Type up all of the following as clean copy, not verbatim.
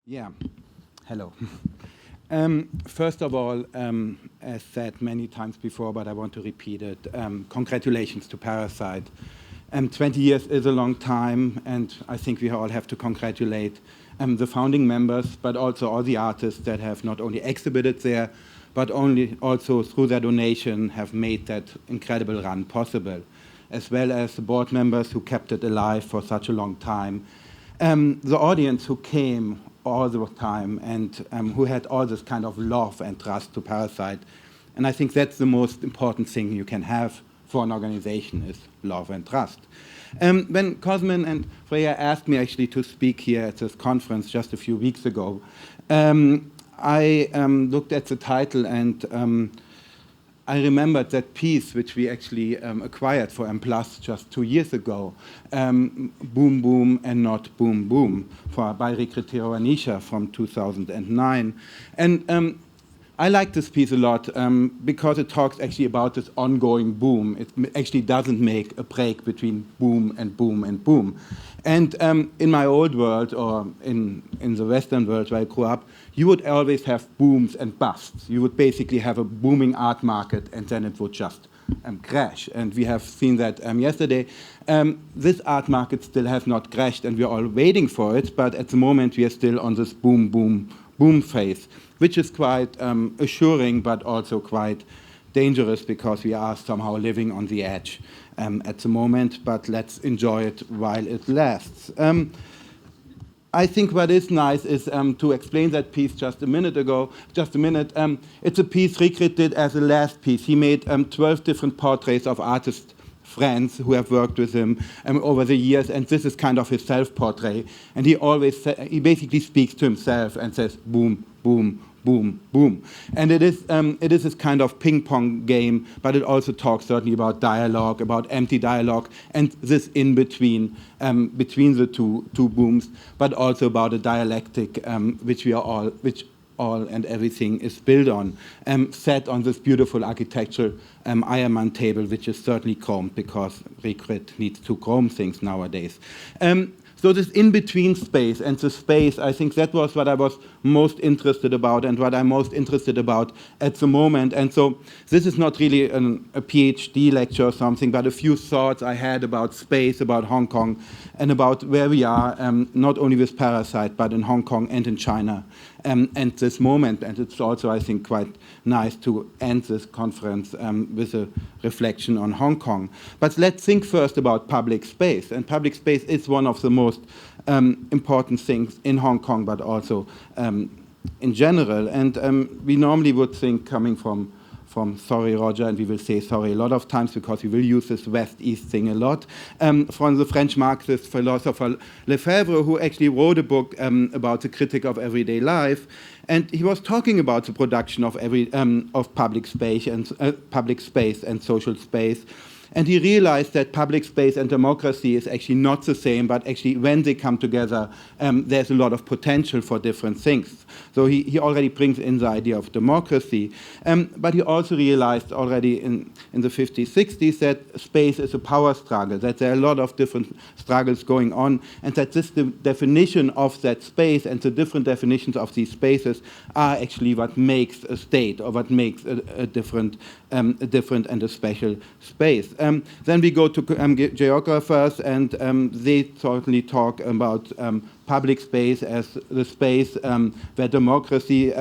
Yeah, hello. First of all, as said many times before, but I want to repeat it, congratulations to Parasite. 20 years is a long time, and I think we all have to congratulate the founding members, but also all the artists that have not only exhibited there, but also through their donation have made that incredible run possible, as well as the board members who kept it alive for such a long time. The audience who came all the time and who had all this kind of love and trust to Parasite. And I think that's the most important thing you can have for an organization is love and trust. When Cosmin and Freya asked me actually to speak here at this conference just a few weeks ago, I looked at the title and I remembered that piece which we actually acquired for M+ just 2 years ago, Boom Boom and Not Boom Boom, by Ricretero Anisha from 2009. And I like this piece a lot because it talks actually about this ongoing boom. It actually doesn't make a break between boom and boom and boom. And in my old world, or in the Western world where I grew up, you would always have booms and busts. You would basically have a booming art market, and then it would just crash. And we have seen that yesterday. This art market still has not crashed, and we're all waiting for it. But at the moment, we are still on this boom, boom, boom phase, which is quite assuring, but also quite dangerous because we are somehow living on the edge at the moment. But let's enjoy it while it lasts. I think what is nice is to explain that piece just a minute. It's a piece Rikrit did as a last piece. He made 12 different portraits of artist friends who have worked with him over the years, and this is kind of his self-portrait. And he basically speaks to himself and says, boom, boom, boom, boom. And it is this kind of ping-pong game, but it also talks certainly about dialogue, about empty dialogue, and this in between the two booms, but also about a dialectic which all and everything is built on, set on this beautiful architectural Eiermann table, which is certainly chromed because Rikrit needs to chrome things nowadays. So this in-between space and the space, I think that was what I was most interested about and what I'm most interested about at the moment. And so this is not really a PhD lecture or something, but a few thoughts I had about space, about Hong Kong, and about where we are, not only with Parasite, but in Hong Kong and in China. And this moment, and it's also, I think, quite nice to end this conference with a reflection on Hong Kong. But let's think first about public space. And public space is one of the most important things in Hong Kong, but also in general. And we normally would think, coming from sorry, Roger, and we will say sorry a lot of times because we will use this West-East thing a lot, from the French Marxist philosopher Lefebvre, who actually wrote a book about the critic of everyday life. And he was talking about the production of public space and social space. And he realized that public space and democracy is actually not the same, but actually when they come together, there's a lot of potential for different things. So he already brings in the idea of democracy. But he also realized already in the 50s, 60s that space is a power struggle, that there are a lot of different struggles going on, and that this definition of that space and the different definitions of these spaces are actually what makes a state or what makes a different and a special space. Then we go to geographers, and they certainly talk about public space as the space where democracy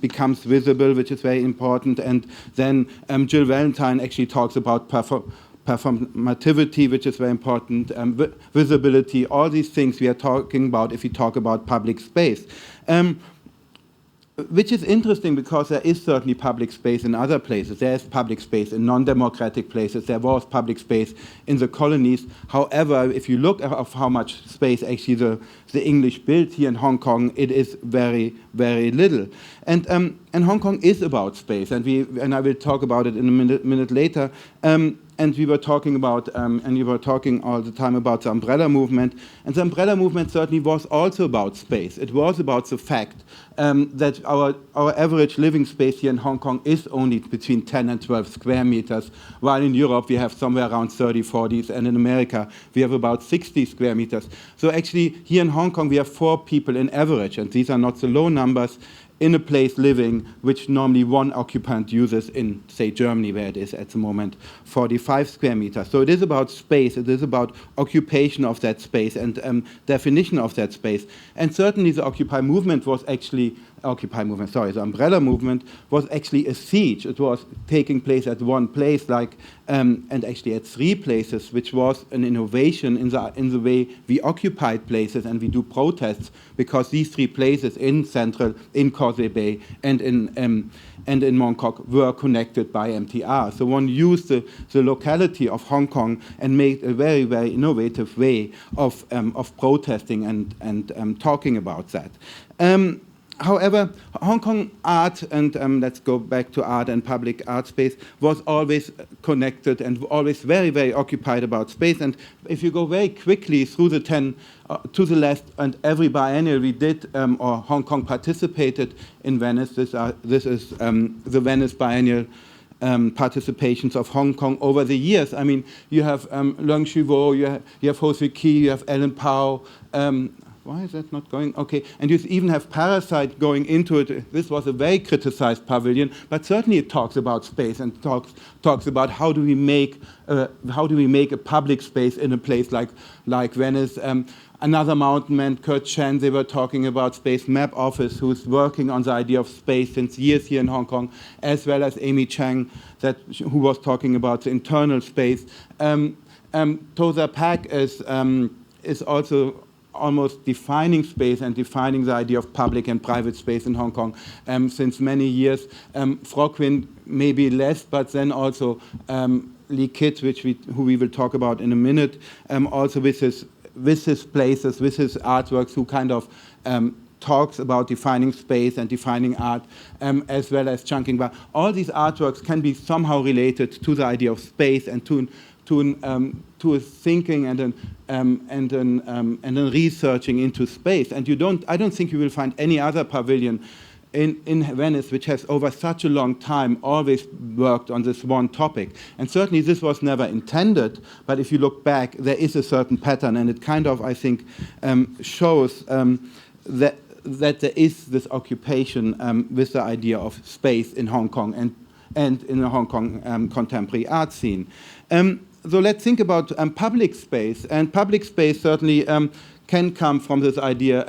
becomes visible, which is very important. And then Jill Valentine actually talks about performativity, which is very important, visibility, all these things we are talking about if we talk about public space. Which is interesting because there is certainly public space in other places. There is public space in non-democratic places. There was public space in the colonies. However, if you look at how much space actually the English built here in Hong Kong, it is very, very little. And And Hong Kong is about space, and I will talk about it in a minute later. And we were talking about, and you were talking all the time about the umbrella movement. And the umbrella movement certainly was also about space. It was about the fact that our average living space here in Hong Kong is only between 10 and 12 square meters, while in Europe we have somewhere around 30, 40s, and in America we have about 60 square meters. So actually here in Hong Kong we have 4 people in average, and these are not the low numbers, in a place living which normally one occupant uses in, say, Germany, where it is at the moment 45 square meters. So it is about space, it is about occupation of that space and definition of that space. And certainly the Occupy movement was actually, the umbrella movement was actually a siege. It was taking place at one place, and actually at 3 places, which was an innovation in the way we occupied places and we do protests, because these 3 places in Central, in Causeway Bay, and in Mongkok were connected by MTR. So one used the locality of Hong Kong and made a very, very innovative way of protesting and talking about that. However, Hong Kong art, and let's go back to art and public art space, was always connected and always very, very occupied about space. And if you go very quickly through the 10 to the left, and every biennial we did, or Hong Kong participated in Venice, this is the Venice Biennial participations of Hong Kong over the years. I mean, you have Leung Chiu-vo, you have Ho Sui Ki, you have Ellen Pao. Why is that not going? Okay, and you even have Parasite going into it. This was a very criticized pavilion, but certainly it talks about space and talks about how do we make a public space in a place like Venice. Another mountain man, Kurt Chen, they were talking about Space Map Office, who's working on the idea of space since years here in Hong Kong, as well as Amy Chang, who was talking about the internal space. Toza Pak is also almost defining space and defining the idea of public and private space in Hong Kong since many years. Froquin maybe less, but then also Lee Kitt, who we will talk about in a minute, also with his places, with his artworks, who kind of talks about defining space and defining art, as well as Chungking Ba. All these artworks can be somehow related to the idea of space and to a thinking and a researching into space. And I don't think you will find any other pavilion in Venice which has over such a long time always worked on this one topic. And certainly this was never intended, but if you look back, there is a certain pattern, and it kind of, I think, shows that there is this occupation with the idea of space in Hong Kong and in the Hong Kong contemporary art scene. So let's think about public space, and public space certainly can come from this idea,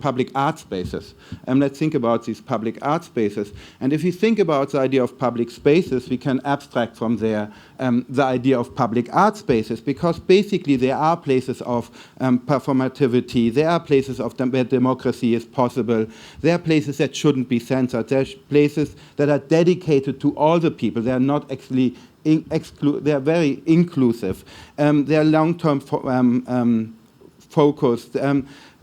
public art spaces. Let's think about these public art spaces. And if you think about the idea of public spaces, we can abstract from there the idea of public art spaces, because basically there are places of performativity, there are places where democracy is possible, there are places that shouldn't be censored, there are places that are dedicated to all the people, they are not actually they are very inclusive. They are long-term focused.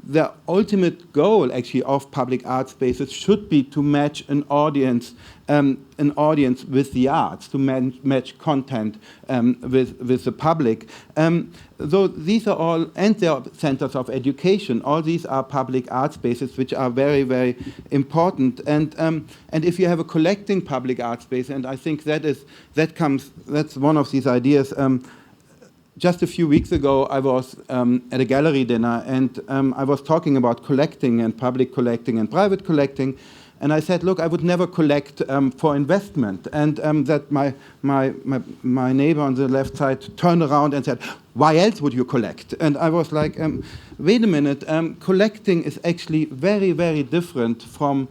The ultimate goal, actually, of public art spaces should be to match an audience with the arts, to match content with the public. So these are all, and they are centers of education. All these are public art spaces, which are very, very important. And if you have a collecting public art space, and I think that's one of these ideas. Just a few weeks ago, I was at a gallery dinner, and I was talking about collecting and public collecting and private collecting. And I said, look, I would never collect for investment. And that my neighbor on the left side turned around and said, why else would you collect? And I was like, wait a minute, collecting is actually very, very different from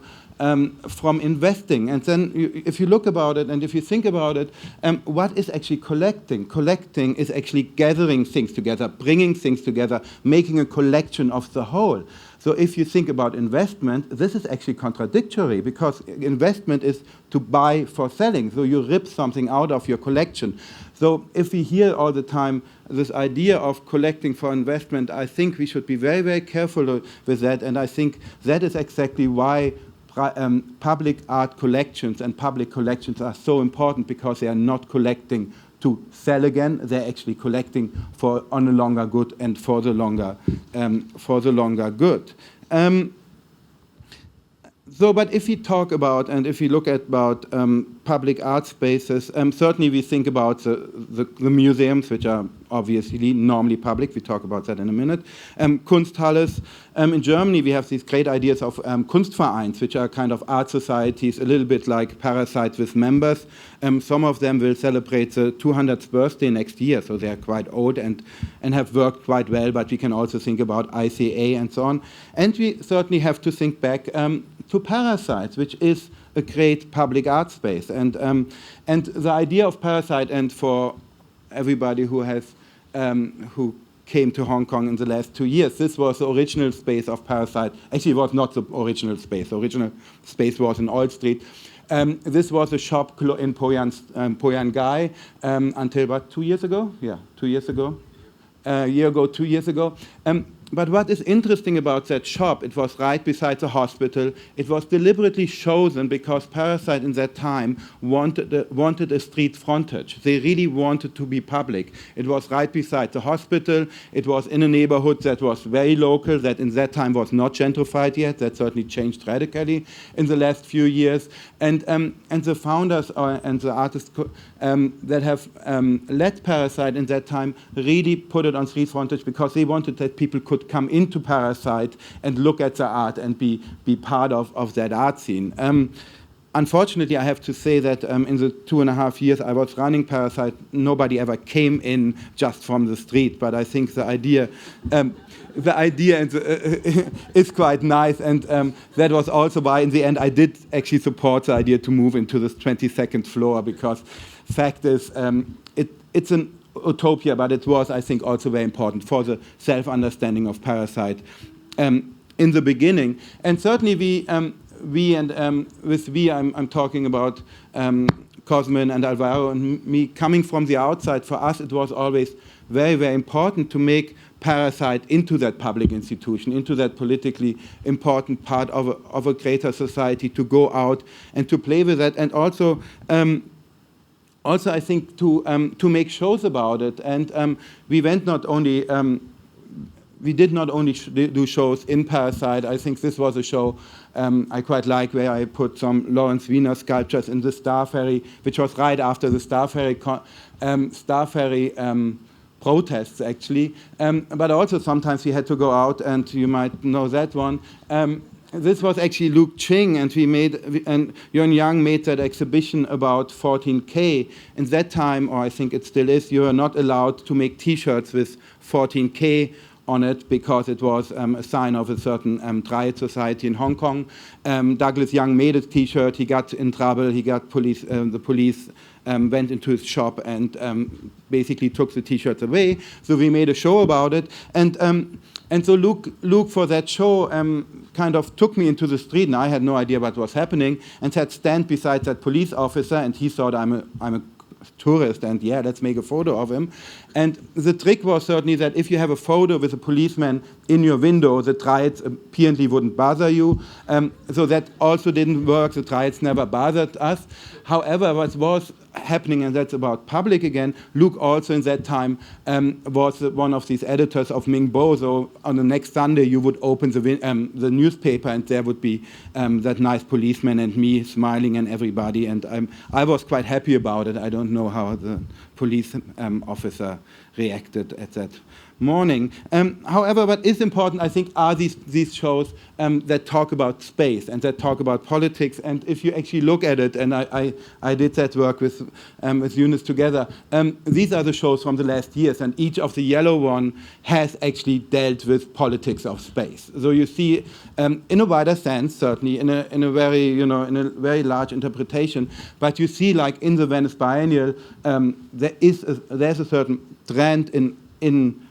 investing. And then if you look about it and if you think about it, what is actually collecting? Collecting is actually gathering things together, bringing things together, making a collection of the whole. So if you think about investment, this is actually contradictory, because investment is to buy for selling. So you rip something out of your collection. So if we hear all the time this idea of collecting for investment, I think we should be very, very careful with that. And I think that is exactly why public art collections, and public collections are so important because they are not collecting to sell again. They're actually collecting on a longer good and for the longer good. But if we talk about, and if we look at about public art spaces, certainly we think about the museums, which are obviously normally public. We talk about that in a minute. Kunsthalles. In Germany, we have these great ideas of Kunstvereins, which are kind of art societies, a little bit like Parasite with members. Some of them will celebrate the 200th birthday next year, so they're quite old and have worked quite well, but we can also think about ICA and so on. And we certainly have to think back to Parasite, which is a great public art space. And the idea of Parasite, and for everybody who came to Hong Kong in the last 2 years, this was the original space of Parasite. Actually, it was not the original space. The original space was in Old Street. This was a shop in Poyan Gai until, what, 2 years ago? Yeah, 2 years ago. A year ago, 2 years ago. But what is interesting about that shop, it was right beside the hospital. It was deliberately chosen because Parasite in that time wanted a street frontage. They really wanted to be public. It was right beside the hospital. It was in a neighborhood that was very local, that in that time was not gentrified yet. That certainly changed radically in the last few years. And the founders and the artists that have led Parasite in that time really put it on street frontage because they wanted that people could come into Parasite and look at the art and be part of that art scene. Unfortunately, I have to say that in the 2.5 years I was running Parasite, nobody ever came in just from the street. But I think the idea is quite nice, and that was also why in the end I did actually support the idea to move into this 22nd floor, because fact is it's an utopia, but it was, I think, also very important for the self-understanding of Parasite in the beginning. And certainly I'm talking about Cosmin and Alvaro and me coming from the outside. For us, it was always very, very important to make Parasite into that public institution, into that politically important part of a greater society, to go out and to play with that, and also I think to make shows about it. And we did not only do shows in Parasite. I think this was a show I quite like, where I put some Lawrence Wiener sculptures in the Star Ferry, which was right after the Star Ferry protests, actually. But also sometimes we had to go out, and you might know that one. This was actually Luke Ching, and Yuan Yang made that exhibition about 14K. In that time, or I think it still is, you are not allowed to make T-shirts with 14K on it because it was a sign of a certain riot society in Hong Kong. Douglas Young made a T-shirt. He got in trouble. He got police. The police went into his shop and basically took the T-shirts away. So we made a show about it, and so Luke for that show kind of took me into the street, and I had no idea what was happening, and said, stand beside that police officer, and he thought I'm a tourist, and yeah, let's make a photo of him. And the trick was certainly that if you have a photo with a policeman in your window, the riots apparently wouldn't bother you. So that also didn't work. The riots never bothered us. However, what was happening, and that's about public again, Luke also in that time was one of these editors of Ming Bo. So on the next Sunday, you would open the newspaper, and there would be that nice policeman and me smiling and everybody. And I was quite happy about it. I don't know how the police officer reacted at that morning. However, what is important, I think, are these shows that talk about space and that talk about politics. And if you actually look at it, and I did that work with Eunice together, these are the shows from the last years, and each of the yellow one has actually dealt with politics of space. So you see, in a wider sense, certainly in a very large interpretation, but you see, like in the Venice Biennial, there's a certain trend in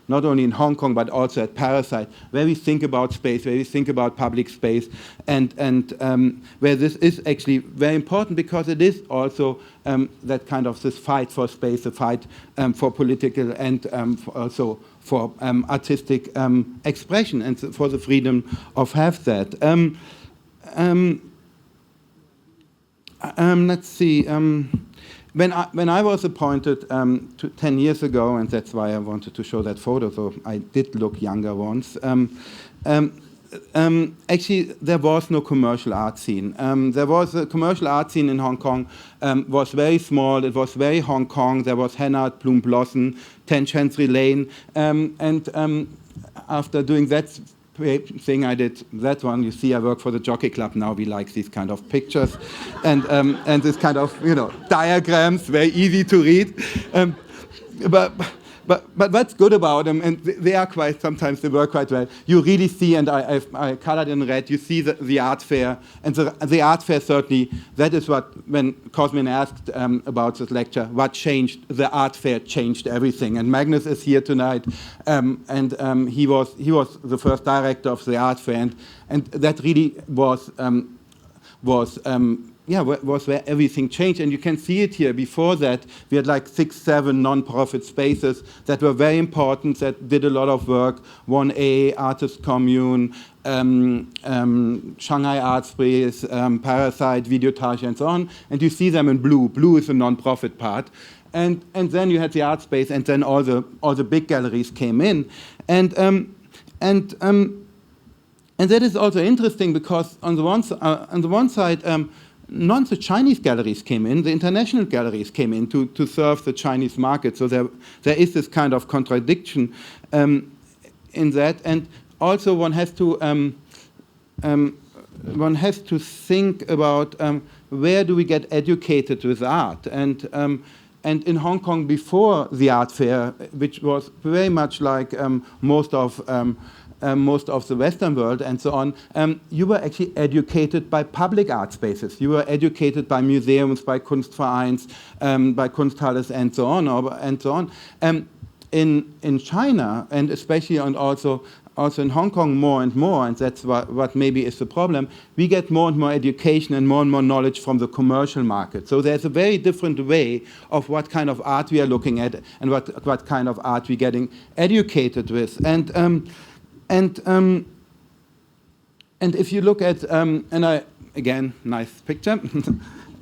not only in Hong Kong, but also at Parasite, where we think about space, where we think about public space, and where this is actually very important, because it is also that kind of this fight for space, a fight for political and also for artistic expression, and for the freedom of have that. let's see. When I was appointed 10 years ago, and that's why I wanted to show that photo, so I did look younger once. Actually, there was no commercial art scene. There was a commercial art scene in Hong Kong, was very small. It was very Hong Kong. There was Hennard, Bloom Blossom, 10 Chancery Lane. After doing that thing, I did that one. You see, I work for the Jockey Club now. We like these kind of pictures and this kind of, diagrams, very easy to read. But what's good about them, and they are sometimes they work quite well, you really see, and I colored in red, you see the art fair, and the art fair certainly, that is what, when Cosmin asked about this lecture, what changed, the art fair changed everything. And Magnus is here tonight, and he was the first director of the art fair, and that really was where everything changed. And you can see it here. Before that, we had like 6, 7 non-profit spaces that were very important, that did a lot of work. 1A, Artist Commune, Shanghai Art Space, Parasite, Videotage, and so on. And you see them in blue. Blue is the non-profit part. And then you had the art space, and then all the big galleries came in. And that is also interesting because on the one side, not the Chinese galleries came in, the international galleries came in to serve the Chinese market. So there is this kind of contradiction in that. And also one has to think about where do we get educated with art. And in Hong Kong before the art fair, which was very much like most of the Western world and so on, you were actually educated by public art spaces. You were educated by museums, by Kunstvereins, by Kunsthalles, and so on. In China, and especially and also in Hong Kong more and more, and that's what maybe is the problem, we get more and more education and more knowledge from the commercial market. So there's a very different way of what kind of art we are looking at and what kind of art we're getting educated with. And if you look at, again, nice picture.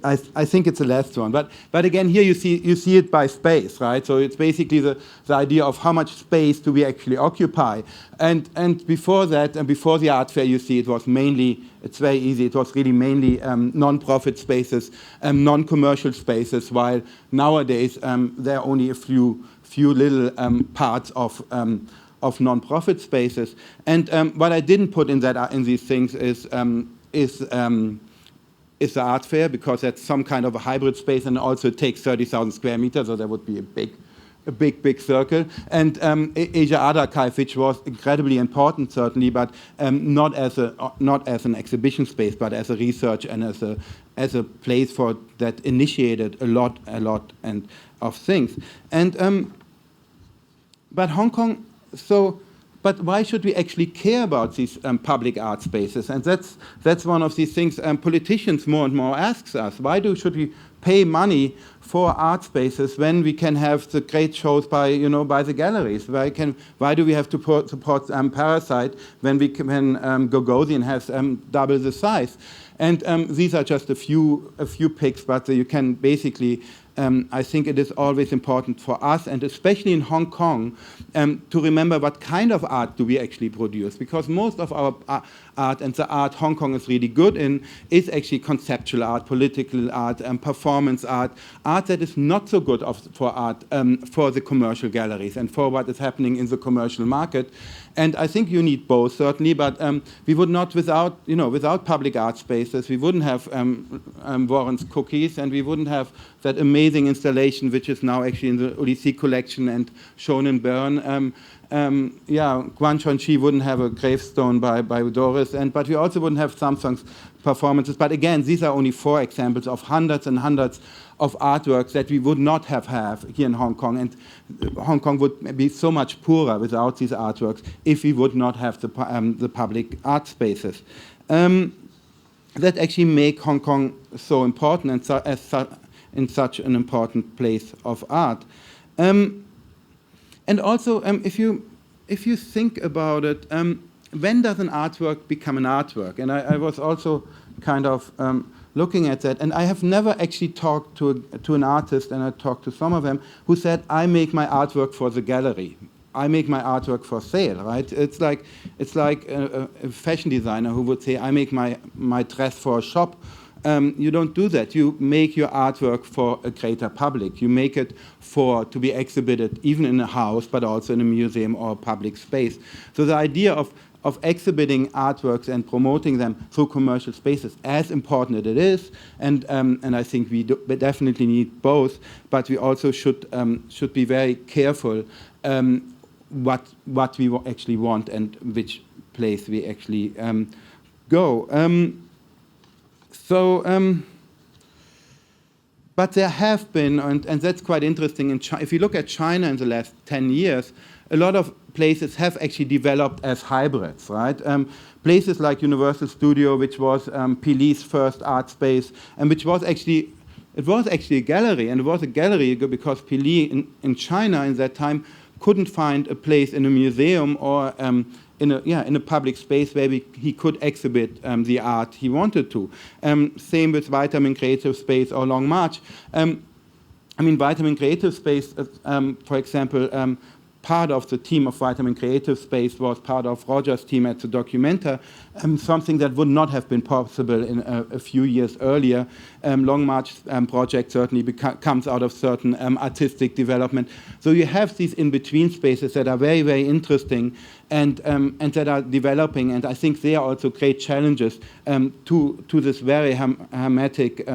I think it's the last one, but again here you see it by space, right? So it's basically the idea of how much space do we actually occupy. And before that, and before the art fair, you see it was mainly, it's very easy. It was really mainly non-profit spaces, non-commercial spaces. While nowadays there are only a few little parts of non-profit spaces. And what I didn't put in these things is the art fair, because that's some kind of a hybrid space, and also it takes 30,000 square meters, so that would be a big circle. And Asia Art Archive, which was incredibly important certainly, but not as an exhibition space, but as a research and as a place for that initiated a lot and of things. And but Hong Kong. But why should we actually care about these public art spaces? And that's one of these things politicians more and more ask us. Why should we pay money for art spaces when we can have the great shows by the galleries? Why do we have to support Parasite when Gagosian has double the size? And these are just a few picks, but you can basically. I think it is always important for us, and especially in Hong Kong, to remember what kind of art do we actually produce, because most of our art, and the art Hong Kong is really good in, is actually conceptual art, political art, performance art that is not so good for art, for the commercial galleries and for what is happening in the commercial market. And I think you need both, certainly, but we would not, without public art spaces, we wouldn't have Warren's Cookies, and we wouldn't have that amazing installation, which is now actually in the Ulysses collection and shown in Bern. Guan Chuanqi wouldn't have a gravestone by Doris, but we also wouldn't have Samsung's performances. But again, these are only 4 examples of hundreds and hundreds of artworks that we would not have here in Hong Kong. And Hong Kong would be so much poorer without these artworks if we would not have the public art spaces. That actually make Hong Kong so important and in such an important place of art. And also, if you think about it, when does an artwork become an artwork? And I was also kind of looking at that. And I have never actually talked to an artist, and I talked to some of them, who said, I make my artwork for the gallery. I make my artwork for sale, right? It's like a fashion designer who would say, I make my dress for a shop. You don't do that. You make your artwork for a greater public. You make it to be exhibited even in a house, but also in a museum or a public space. So the idea of exhibiting artworks and promoting them through commercial spaces, as important as it is, and I think we definitely need both, but we also should be very careful what we actually want and which place we actually go. But there have been, and that's quite interesting, if you look at China in the last 10 years, a lot of places have actually developed as hybrids, right? Places like Universal Studio, which was Pili's first art space, and which was actually, a gallery, and it was a gallery because Pili in China in that time couldn't find a place in a museum or in a public space where he could exhibit the art he wanted to. Same with Vitamin Creative Space or Long March. Vitamin Creative Space, for example, part of the team of Vitamin Creative Space was part of Roger's team at the Documenta, something that would not have been possible in a few years earlier. Long March project certainly comes out of certain artistic development. So you have these in-between spaces that are very, very interesting and that are developing, and I think they are also great challenges to this very hermetic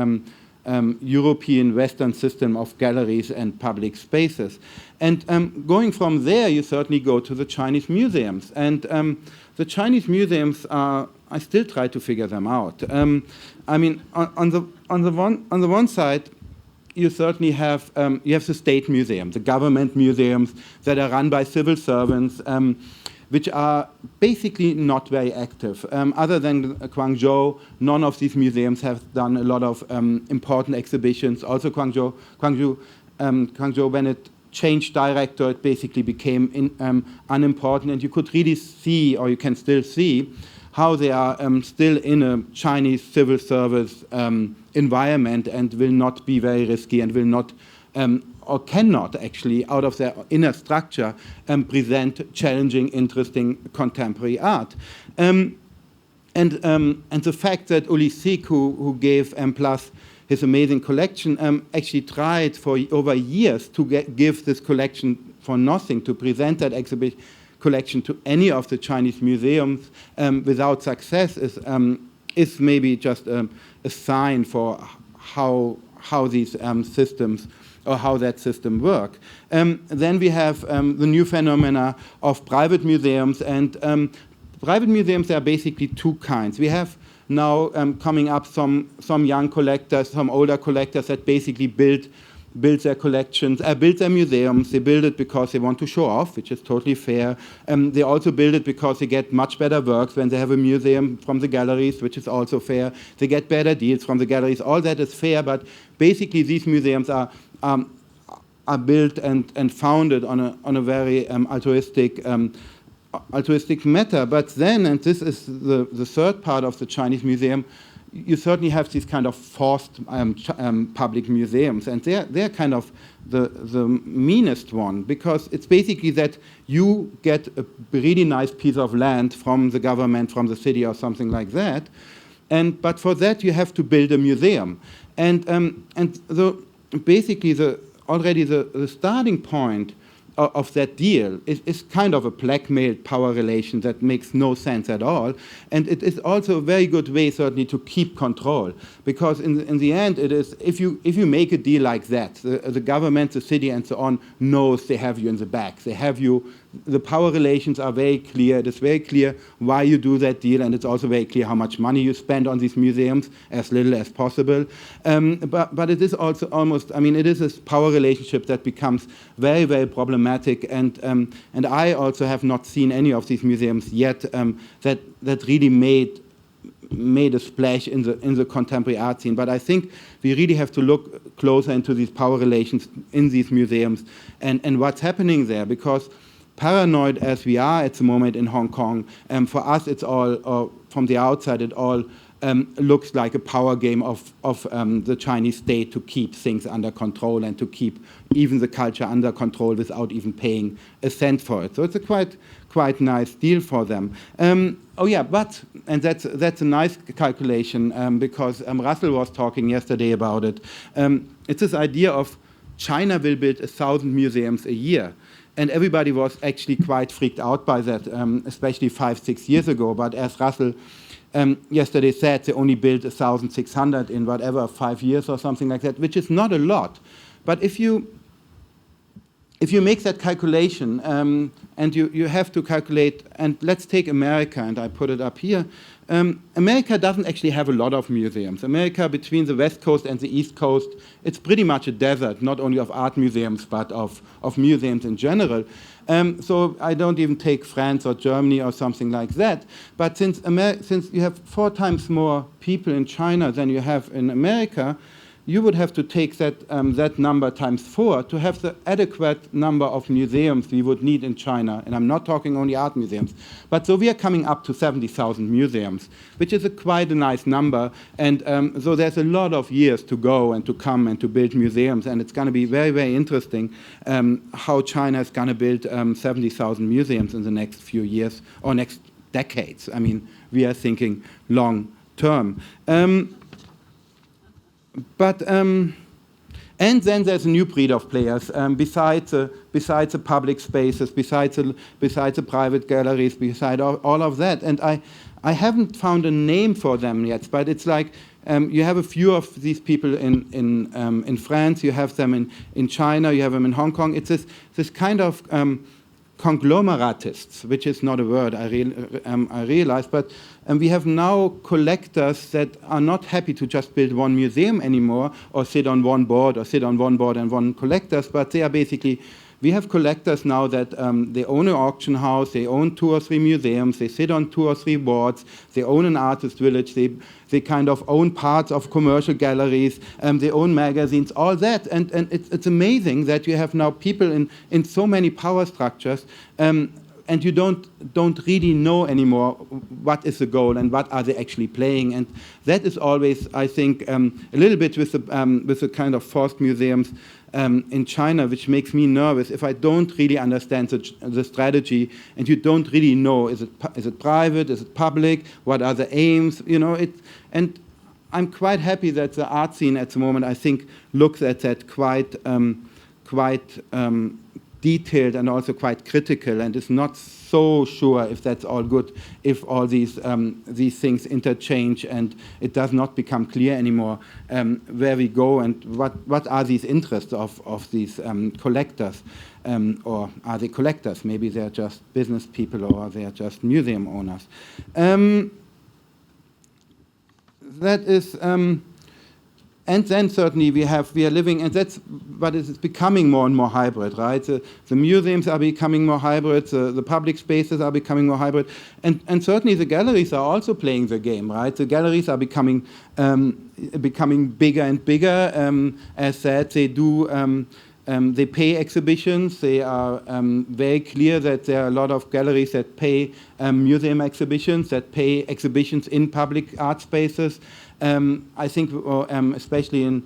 European Western system of galleries and public spaces. And going from there, you certainly go to the Chinese museums. And the Chinese museums I still try to figure them out. On the one side, you certainly have the state museum, the government museums that are run by civil servants, which are basically not very active. Other than Guangzhou, none of these museums have done a lot of important exhibitions. Also Guangzhou, when it changed director, it basically became unimportant, and you could really see, or you can still see, how they are still in a Chinese civil service environment and will not be very risky and will not or cannot actually, out of their inner structure, present challenging, interesting contemporary art. And the fact that Uli Sik, who gave M+ his amazing collection, actually tried for over years to give this collection for nothing, to present that exhibition collection to any of the Chinese museums without success is maybe just a sign for how these systems or how that system work. Then we have the new phenomena of private museums, and private museums are basically two kinds. We have now coming up some young collectors, some older collectors that basically build their collections, build their museums. They build it because they want to show off, which is totally fair. They also build it because they get much better works when they have a museum from the galleries, which is also fair. They get better deals from the galleries. All that is fair, but basically these museums are built and founded on a very altruistic matter. But then, and this is the third part of the Chinese museum, you certainly have these kind of forced public museums, and they're kind of the meanest one, because it's basically that you get a really nice piece of land from the government, from the city or something like that, but for that you have to build a museum, basically the starting point of that deal is kind of a blackmailed power relation that makes no sense at all. And it is also a very good way, certainly, to keep control. Because in the end, it is, if you make a deal like that, the government, the city, and so on, knows they have you in the back. They have you. The power relations are very clear. It is very clear why you do that deal, and it's also very clear how much money you spend on these museums, as little as possible. But it is also almost, it is this power relationship that becomes very, very problematic, and I also have not seen any of these museums yet that really made a splash in the contemporary art scene. But I think we really have to look closer into these power relations in these museums and what's happening there, because paranoid as we are at the moment in Hong Kong, for us it's all, from the outside, it all looks like a power game of the Chinese state to keep things under control and to keep even the culture under control without even paying a cent for it. So it's a quite nice deal for them. Oh yeah, and that's a nice calculation because Russell was talking yesterday about it. It's this idea of China will build 1,000 museums a year. And everybody was actually quite freaked out by that, especially 5-6 years ago. But as Russell yesterday said, they only built 1,600 in whatever, 5 years or something like that, which is not a lot. But if you make that calculation, and you have to calculate, and let's take America, and I put it up here. America doesn't actually have a lot of museums. America, between the West Coast and the East Coast, it's pretty much a desert, not only of art museums, but of museums in general. So I don't even take France or Germany or something like that. But since you have 4 times more people in China than you have in America, you would have to take that number times 4 to have the adequate number of museums we would need in China. And I'm not talking only art museums. But so we are coming up to 70,000 museums, which is quite a nice number. And so there's a lot of years to go and to come and to build museums. And it's going to be very, very interesting how China is going to build 70,000 museums in the next few years or next decades. I mean, we are thinking long term. And then there's a new breed of players besides the public spaces, besides the private galleries, beside all of that. And I haven't found a name for them yet, but it's like you have a few of these people in France, you have them in China, you have them in Hong Kong. It's this kind of conglomeratists, which is not a word I realize, but we have now collectors that are not happy to just build one museum anymore or sit on one board and one collectors, but they are basically, we have collectors now that they own an auction house, they own 2 or 3 museums, they sit on 2 or 3 boards, they own an artist village, they kind of own parts of commercial galleries, they own magazines, all that. And it's amazing that you have now people in so many power structures, and you don't really know anymore what is the goal and what are they actually playing. And that is always, I think, a little bit with the kind of forced museums in China, which makes me nervous if I don't really understand the strategy and you don't really know, is it private, is it public, what are the aims, and I'm quite happy that the art scene at the moment, I think, looks at that quite detailed and also quite critical, and is not so sure if that's all good, if all these things interchange and it does not become clear anymore where we go and what are these interests of these collectors, or are they collectors? Maybe they're just business people or they're just museum owners. That is. And then certainly we are living, and that's what is becoming more and more hybrid, right? The museums are becoming more hybrid, the public spaces are becoming more hybrid, and certainly the galleries are also playing the game, right? The galleries are becoming bigger and bigger. As said, they do. They pay exhibitions. They are very clear that there are a lot of galleries that pay museum exhibitions, that pay exhibitions in public art spaces. I think especially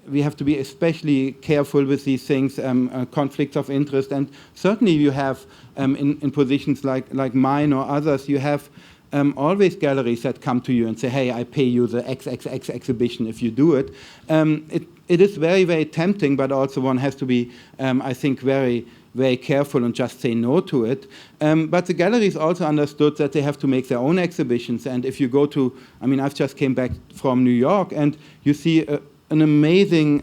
we have to be especially careful with these things, conflicts of interest. And certainly you have, in positions like mine or others, you have always galleries that come to you and say, hey, I pay you the XXX exhibition if you do it. It is very, very tempting, but also one has to be, I think, very, very careful and just say no to it. But the galleries also understood that they have to make their own exhibitions. And if you go to, I've just came back from New York, and you see an amazing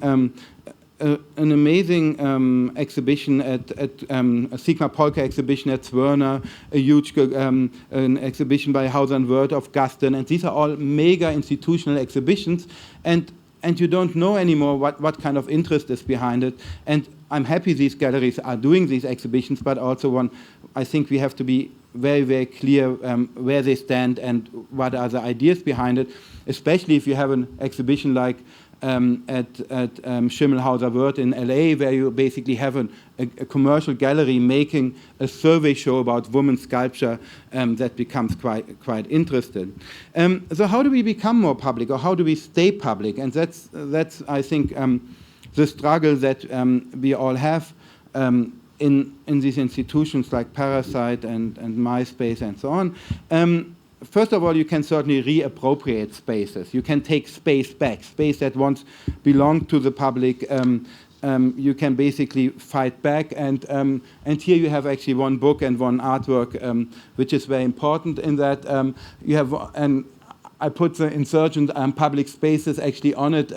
exhibition at a Sigma Polka exhibition at Zwirner, a huge an exhibition by Hauser and Wirth of Gaston, and these are all mega institutional exhibitions, and you don't know anymore what kind of interest is behind it. And I'm happy these galleries are doing these exhibitions, but also I think we have to be very, very clear where they stand and what are the ideas behind it, especially if you have an exhibition like Schimmelhauser Wörth in LA, where you basically have a commercial gallery making a survey show about women's sculpture that becomes quite interesting. So how do we become more public, or how do we stay public? And that's I think, the struggle that we all have in these institutions like Parasite and MySpace and so on. First of all, you can certainly reappropriate spaces. You can take space back, space that once belonged to the public. You can basically fight back, and here you have actually one book and one artwork, which is very important in that you have I put the insurgent public spaces actually on it,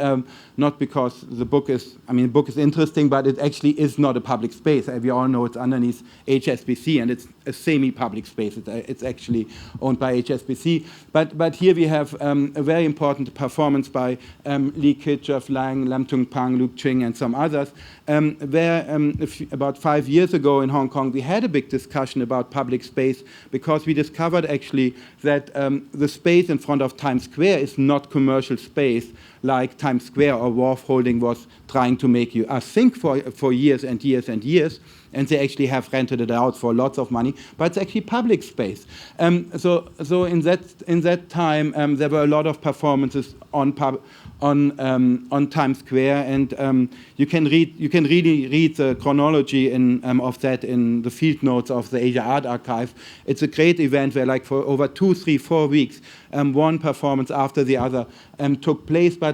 not because the book is, the book is interesting, but it actually is not a public space. We all know it's underneath HSBC, and it's a semi-public space. It's actually owned by HSBC. But here we have a very important performance by Li Keqiang, Lang, Lam Tung Pang, Luke Ching, and some others, where about 5 years ago in Hong Kong, we had a big discussion about public space, because we discovered actually that the space in front of Times Square is not commercial space like Times Square or Wharf Holding was trying to make us think for years and years and years, and they actually have rented it out for lots of money, but it's actually public space. So in that time there were a lot of performances on Times Square, and you can really read the chronology of that in the field notes of the Asia Art Archive. It's a great event where, like, for over 2, 3, 4 weeks, one performance after the other took place. But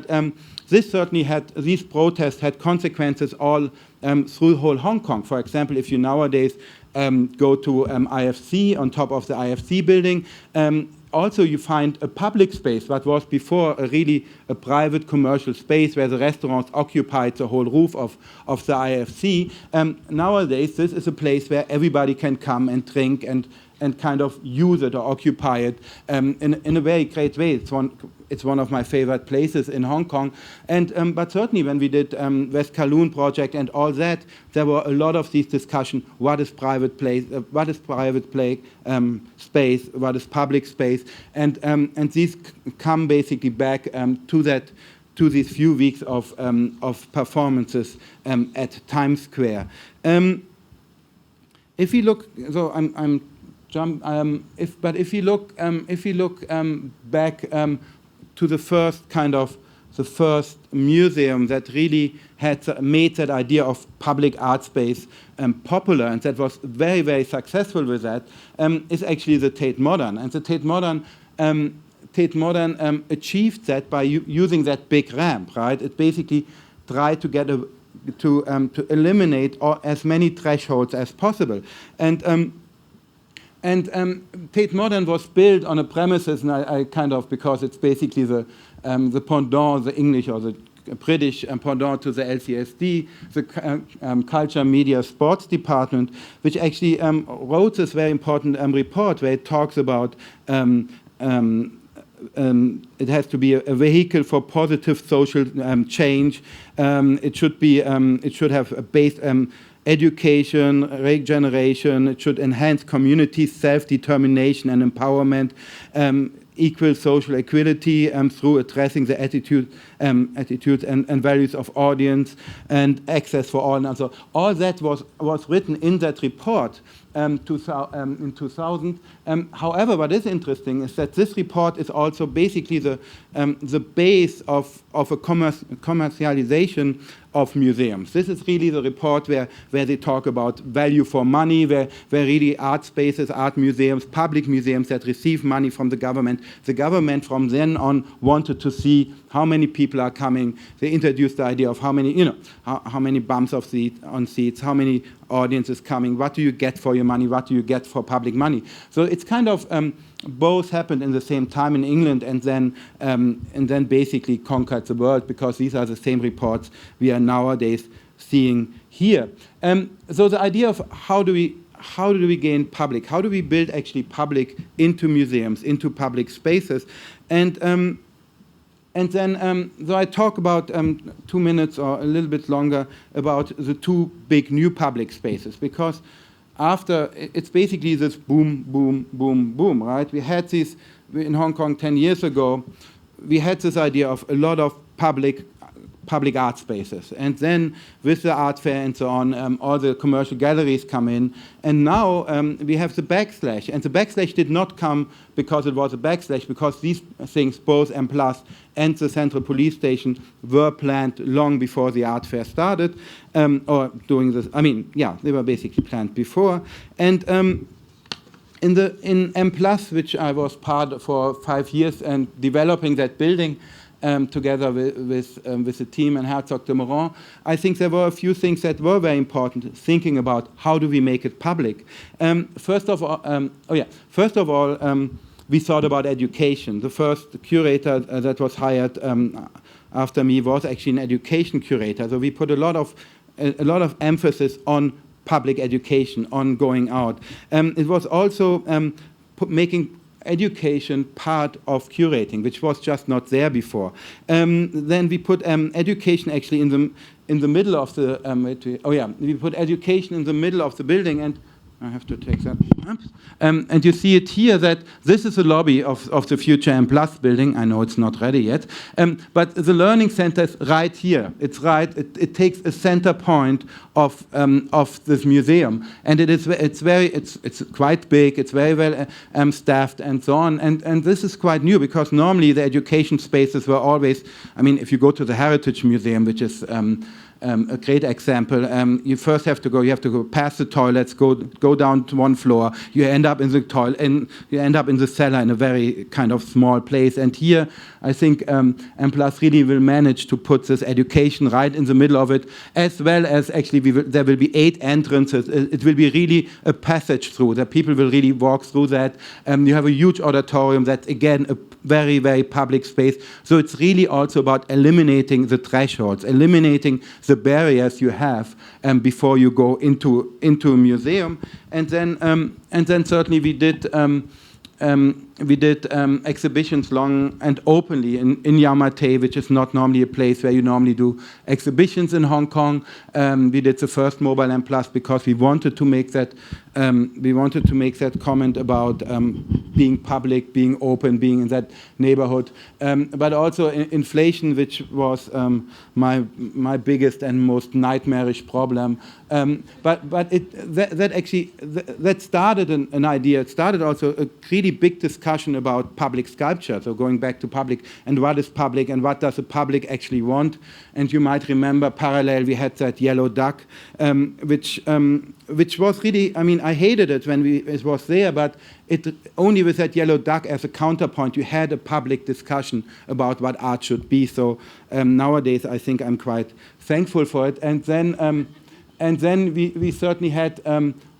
these protests had consequences all through whole Hong Kong. For example, if you nowadays go to IFC, on top of the IFC building, also you find a public space that was before really a private commercial space where the restaurants occupied the whole roof of the IFC. Nowadays, this is a place where everybody can come and drink and kind of use it or occupy it in a very great way. It's one of my favorite places in Hong Kong. But certainly when we did West Kowloon project and all that, there were a lot of these discussions: what is private place, what is private space, what is public space, and these come basically back to these few weeks of performances at Times Square. If we look, so if you look back to the first museum that really made that idea of public art space popular, and that was very, very successful with that, is actually the Tate Modern. And the Tate Modern achieved that by using that big ramp, right? It basically tried to get to eliminate as many thresholds as possible. And Tate Modern was built on a premises, and I kind of, because it's basically the pendant, the English or the British pendant to the LCSD, the Culture, Media, Sports Department, which actually wrote this very important report where it talks about it has to be a vehicle for positive social change. It should have a base education, regeneration. It should enhance community self-determination and empowerment, equal social equality through addressing the attitudes and values of audience, and access for all. And so all that was written in that report in 2000. However, what is interesting is that this report is also basically the base of a commercialization of museums. This is really the report where they talk about value for money, where really art spaces, art museums, public museums that receive money from the government from then on wanted to see how many people are coming. They introduced the idea of how many bumps on seats, how many audiences coming, what do you get for your money, what do you get for public money. So it's kind of both happened in the same time in England, and then basically conquered the world, because these are the same reports we are nowadays seeing here. So the idea of how do we gain public? How do we build actually public into museums, into public spaces? And then so I talk about 2 minutes or a little bit longer about the two big new public spaces, because after it's basically this boom, boom, boom, boom, right? We had this in Hong Kong 10 years ago. We had this idea of a lot of public public art spaces. And then with the art fair and so on, all the commercial galleries come in. And now we have the backslash. And the backslash did not come because it was a backslash, because these things, both M+ and the central police station, were planned long before the art fair started, or doing this. I mean, yeah, they were basically planned before. And in M+, which I was part for 5 years and developing that building, together with the team and Herzog de Meuron, I think there were a few things that were very important, thinking about how do we make it public. First of all, we thought about education. The first curator that was hired after me was actually an education curator. So we put a lot of emphasis on public education, on going out. It was also making education part of curating, which was just not there before. Then we put education actually in the middle of the. We put education in the middle of the building, and I have to take that. And you see it here that this is the lobby of the future M+ building. I know it's not ready yet, but the learning center is right here. It's right. It takes a center point of this museum, and it's quite big. It's very well staffed and so on. And this is quite new, because normally the education spaces were always. I mean, if you go to the Heritage Museum, which is a great example. You first have to go. You have to go past the toilets, go down to one floor. You end up in the toilet, and you end up in the cellar in a very kind of small place. And here, I think M+ really will manage to put this education right in the middle of it, as well as actually there will be 8 entrances. It will be really a passage through that people will really walk through that. You have a huge auditorium that's again a very, very public space. So it's really also about eliminating the thresholds, eliminating the barriers you have before you go into a museum. And then certainly we did exhibitions long and openly in Yau-Ma-Tei, which is not normally a place where you normally do exhibitions in Hong Kong. We did the first mobile M+ because we wanted to make that comment about being public, being open, being in that neighborhood. But also inflation, which was my biggest and most nightmarish problem. But that started an idea. It started also a really big discussion about public sculpture. So going back to public and what is public and what does the public actually want. And you might remember parallel we had that yellow duck, which was really, I mean, I hated it when it was there, but it only with that yellow duck as a counterpoint, you had a public discussion about what art should be. So nowadays, I think I'm quite thankful for it. And then we certainly had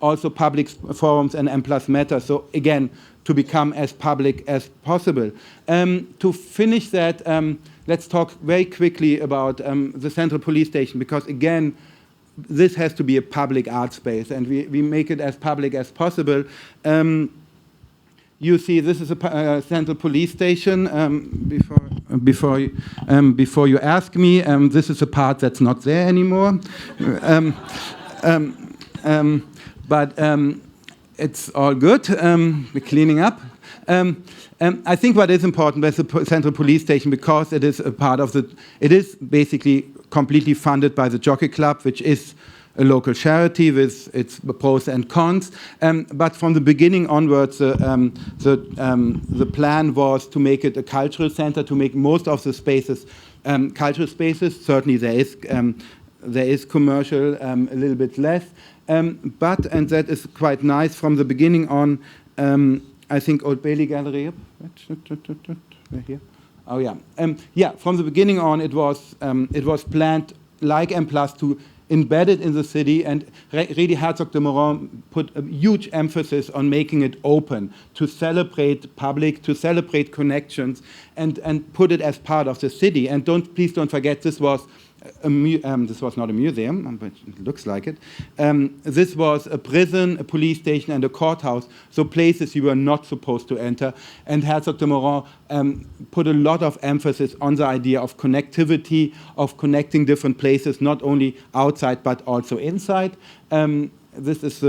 also public forums and M+ Matter. So again, to become as public as possible. To finish that, let's talk very quickly about the Central Police Station, because again, this has to be a public art space, and we make it as public as possible. You see, this is a Central Police Station. Before you ask me, this is a part that's not there anymore. But it's all good. We're cleaning up. I think what is important with the Central Police Station, because it is a part of it is basically completely funded by the Jockey Club, which is a local charity with its pros and cons. But from the beginning onwards, the plan was to make it a cultural center, to make most of the spaces cultural spaces. Certainly there is commercial, a little bit less. But, and that is quite nice, from the beginning on, I think Old Bailey Gallery, here. Oh yeah, from the beginning on it was planned like M+ to embed it in the city, and really Herzog de Meuron put a huge emphasis on making it open, to celebrate public, to celebrate connections, and put it as part of the city. And please don't forget, this was this was not a museum, but it looks like it. This was a prison, a police station, and a courthouse, so places you were not supposed to enter. And Herzog de Meuron put a lot of emphasis on the idea of connectivity, of connecting different places, not only outside but also inside. This is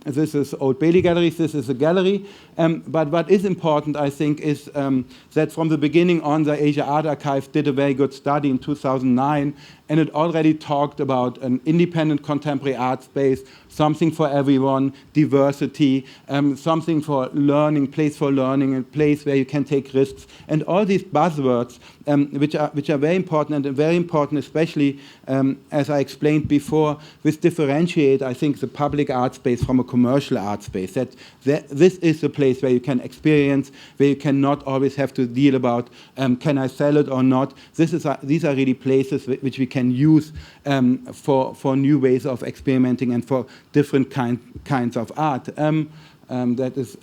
this is Old Bailey Galleries, this is a gallery. But what is important, I think, is that from the beginning on, the Asia Art Archive did a very good study in 2009, and it already talked about an independent contemporary art space, something for everyone, diversity, something for learning, place for learning, a place where you can take risks, and all these buzzwords, which are very important, and very important especially, as I explained before, which differentiate, I think, the public art space from a commercial art space. That this is a place where you can experience, where you cannot always have to deal about, can I sell it or not. These are really places which we can use for new ways of experimenting and for different kinds of art. That is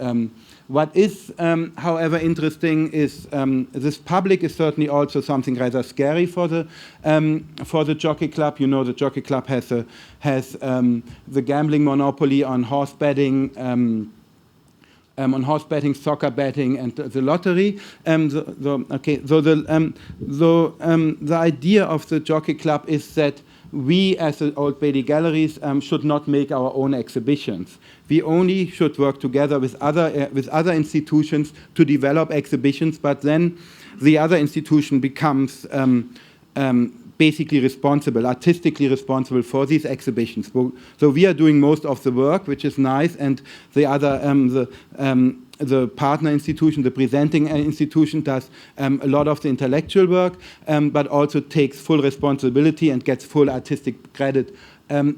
what is, however, interesting is this public is certainly also something rather scary for the Jockey Club. You know, the Jockey Club has the gambling monopoly on horse betting. Soccer betting, and the lottery. The idea of the Jockey Club is that we, as the Old Bailey Galleries, should not make our own exhibitions. We only should work together with other institutions to develop exhibitions, but then the other institution becomes basically responsible, artistically responsible for these exhibitions. So we are doing most of the work, which is nice, and the other, the partner institution, the presenting institution, does a lot of the intellectual work, but also takes full responsibility and gets full artistic credit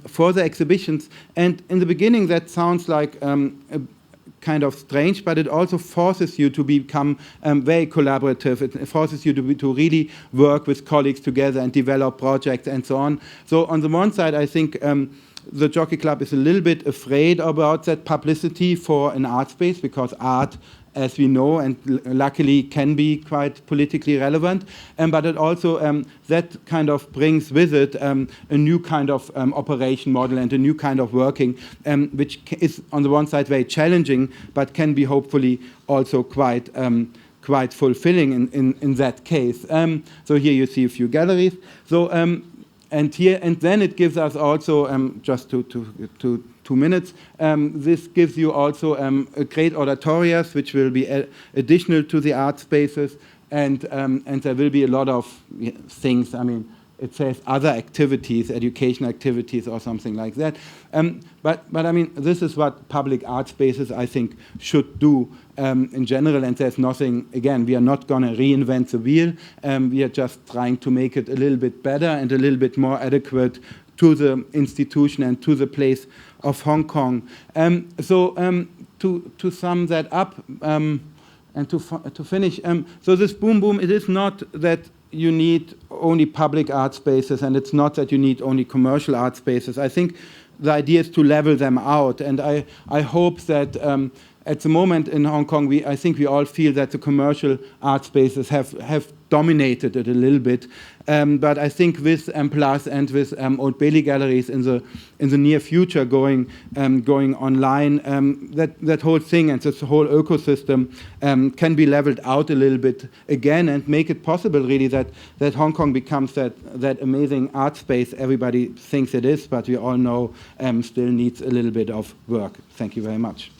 for the exhibitions. And in the beginning, that sounds like kind of strange, but it also forces you to become very collaborative. It forces you to really work with colleagues together and develop projects and so on. So on the one side, I think the Jockey Club is a little bit afraid about that publicity for an art space, because art, as we know, and luckily can be quite politically relevant, but it also, that kind of brings with it a new kind of operation model and a new kind of working, which is on the one side very challenging, but can be hopefully also quite fulfilling in that case. So here you see a few galleries. So and then it gives us also just to 2 minutes. This gives you also a great auditorias, which will be additional to the art spaces, and there will be a lot of things. I mean, it says other activities, education activities, or something like that. But I mean, this is what public art spaces, I think, should do in general. And there's nothing. Again, we are not going to reinvent the wheel. We are just trying to make it a little bit better and a little bit more adequate to the institution and to the place of Hong Kong. So to sum that up and to finish, so this boom boom, it is not that you need only public art spaces, and it's not that you need only commercial art spaces. I think the idea is to level them out, and I hope that at the moment in Hong Kong, I think we all feel that the commercial art spaces have dominated it a little bit. But I think with Plus and with Old Bailey Galleries in the near future going online, that whole thing and this whole ecosystem can be leveled out a little bit again and make it possible really that Hong Kong becomes that amazing art space everybody thinks it is, but we all know still needs a little bit of work. Thank you very much.